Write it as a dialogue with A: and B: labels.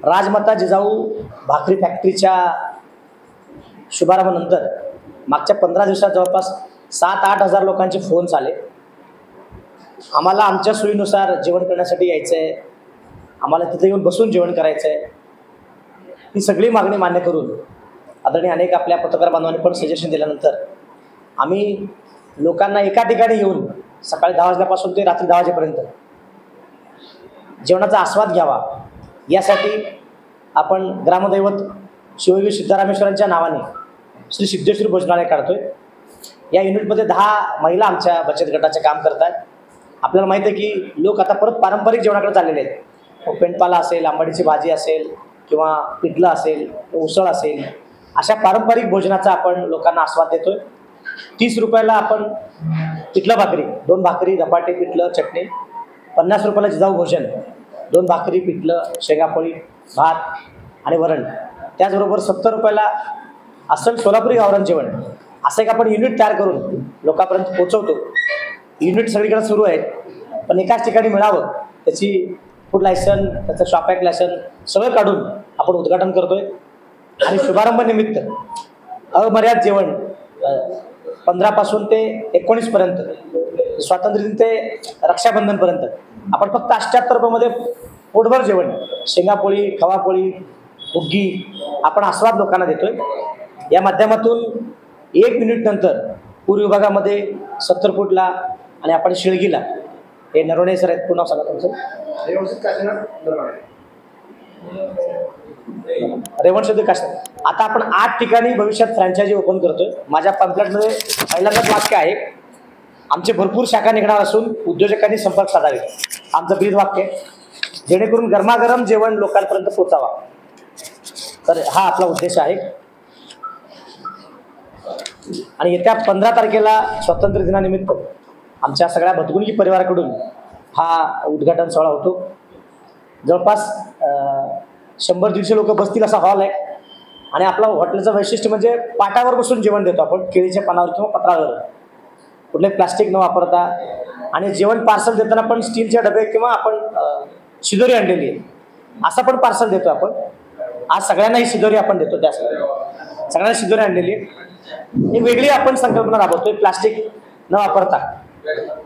A: राजमाता जिजाऊ भाकरी फॅक्टरीच्या शुभारंभानंतर मागच्या 15 दिवसात जवळपास 7-8 हजार लोकांचे फोन आले। आम्हाला आमच्या सोयीनुसार जेवण करण्यासाठी यायचं आहे, आम्हाला तिथे येऊन बसून जेवण करायचं आहे। ही सगळी मागणी मान्य करून आदरणीय अनेक आपल्या पत्रकार बांधवांनी पण सजेशन दिल्यानंतर आम्ही लोकांना एका ठिकाणी येऊन सकाळी 10 वाजल्यापासून ते रात्री 10 वाजेपर्यंत जेवणाचा आस्वाद घ्यावा यासाठी आपण ग्रामदैवत शिवयोगी सिद्धरामेश्वरांच्या नावाने श्री सिद्धेश्वर भोजनालय काढतोय। या युनिटमध्ये 10 महिला आमच्या बचत गटाचे काम करतात। आपल्याला माहिती आहे की लोक आता परत पारंपरिक जेवणाकडे चाललेले आहेत। पेंडपाला असेल, आंबाडीची भाजी असेल किंवा पिठलं असेल, उसळ असेल, अशा पारंपरिक भोजनाचा आपण लोकांना आस्वाद देतोय। 30 रुपयाला आपण पिठलं भाकरी, 2 भाकरी, धपाटे, पिठलं, चटणी। 50 रुपयाला जिजाऊ भोजन, 2 भाकरी, पिठलं, शेंगापोळी, भात आणि वरण। त्याचबरोबर 70 रुपयाला अस्सल सोलापुरी गावरान जेवण। असं एक आपण युनिट तयार करून लोकांपर्यंत पोहोचवतो। युनिट सगळीकडे सुरू आहेत, पण एकाच ठिकाणी मिळावं त्याची फूड लायसन, त्याचं शॉप ॲक्ट लायसन सगळं काढून आपण उद्घाटन करतोय। आणि शुभारंभ निमित्त अमर्याद जेवण 15 पासून ते 19 पर्यंत, स्वातंत्र्य दिन ते रक्षाबंधनपर्यंत आपण फक्त 78 रुपयामध्ये पोटभर जेवण, शेंगापोळी, खवापोळी, हुग्गी आपण आस्वाद लोकांना देतोय। या माध्यमातून 1 मिनिट नंतर पूर्व विभागामध्ये 70 फूटला आणि आपण शिळगीला, हे नरवणे सर आहेत, पुन्हा सांगा तुमचं रेवणसिद्धी काश्मीर। आता आपण 8 ठिकाणी भविष्यात फ्रँचायझी ओपन करतोय। माझ्या पॅम्पलेटमध्ये पहिल्यांदाच वाक्य आहे, आमचे भरपूर शाखा निघणार असून उद्योजकांनी संपर्क साधावे। आमचं ब्रीद वाक्य आहे, जेणेकरून गरमागरम जेवण लोकांपर्यंत पोचावा। तर हा आपला उद्देश आहे। आणि येत्या 15 तारखेला स्वातंत्र्य दिनानिमित्त आमच्या सगळ्या भतकुंगी परिवाराकडून हा उद्घाटन सोहळा होतो। जवळपास 100-150 लोक बसतील असा हॉल आहे। आणि आपला हॉटेलचं वैशिष्ट्य म्हणजे पाटावर बसून जेवण देतो आपण, केळीच्या पानावर किंवा पत्रावर, कुठले प्लास्टिक न वापरता। आणि जेवण पार्सल देताना पण स्टीलचे डबे किंवा आपण शिदोरी आणलेली आहे असं पण पार्सल देतो आपण। आज सगळ्यांना ही शिदोरी आपण देतो, त्या सगळ्यांना शिदोरी आणलेली आहे। एक वेगळी आपण संकल्पना राबवतोय, प्लास्टिक न वापरता।